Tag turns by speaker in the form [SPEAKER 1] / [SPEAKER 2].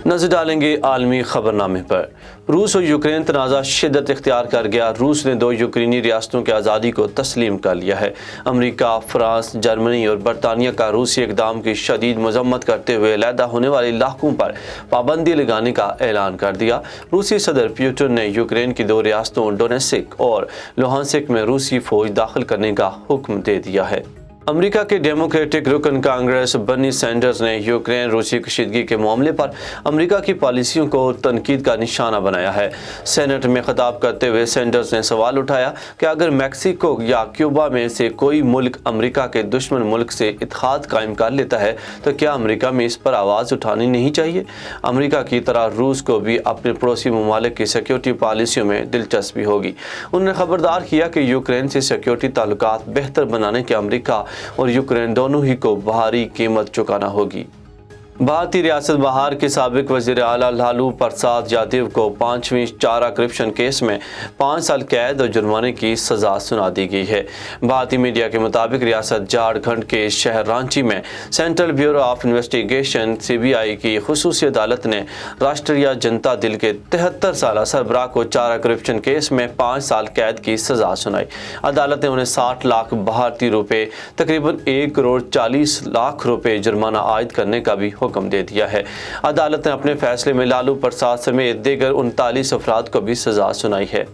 [SPEAKER 1] نظر ڈالیں گے عالمی خبر نامے پر۔ روس اور یوکرین تنازع شدت اختیار کر گیا۔ روس نے 2 یوکرینی ریاستوں کی آزادی کو تسلیم کر لیا ہے۔ امریکہ، فرانس، جرمنی اور برطانیہ کا روسی اقدام کی شدید مذمت کرتے ہوئے علیحدہ ہونے والے علاقوں پر پابندی لگانے کا اعلان کر دیا۔ روسی صدر پیوٹن نے یوکرین کی 2 ریاستوں ڈونیٹسک اور لوہانسک میں روسی فوج داخل کرنے کا حکم دے دیا ہے۔ امریکہ کے ڈیموکریٹک رکن کانگریس برنی سینڈرز نے یوکرین روسی کشیدگی کے معاملے پر امریکہ کی پالیسیوں کو تنقید کا نشانہ بنایا ہے۔ سینٹ میں خطاب کرتے ہوئے سینڈرز نے سوال اٹھایا کہ اگر میکسیکو یا کیوبا میں سے کوئی ملک امریکہ کے دشمن ملک سے اتحاد قائم کر لیتا ہے تو کیا امریکہ میں اس پر آواز اٹھانی نہیں چاہیے؟ امریکہ کی طرح روس کو بھی اپنے پڑوسی ممالک کی سیکیورٹی پالیسیوں میں دلچسپی ہوگی۔ انہوں نے خبردار کیا کہ یوکرین سے سیکیورٹی تعلقات بہتر بنانے کے امریکہ اور یوکرین دونوں ہی کو بھاری قیمت چکانا ہوگی۔ بھارتی ریاست بہار کے سابق وزیر اعلیٰ لالو پرساد یادو کو 5ویں چارہ کرپشن کیس میں 5 سال قید اور جرمانے کی سزا سنا دی گئی ہے۔ بھارتی میڈیا کے مطابق ریاست جھارکھنڈ کے شہر رانچی میں central bureau of investigation CBI کی خصوصی عدالت نے راشٹریہ جنتا دل کے 73 سالہ سربراہ کو چارہ کرپشن کیس میں 5 سال قید کی سزا سنائی۔ عدالت نے انہیں 60 لاکھ بھارتی روپے تقریباً 1.40 کروڑ روپے جرمانہ عائد کرنے کا بھی حکم دے دیا ہے۔ عدالت نے اپنے فیصلے میں لالو پرساد سمیت دیگر 39 افراد کو بھی سزا سنائی ہے۔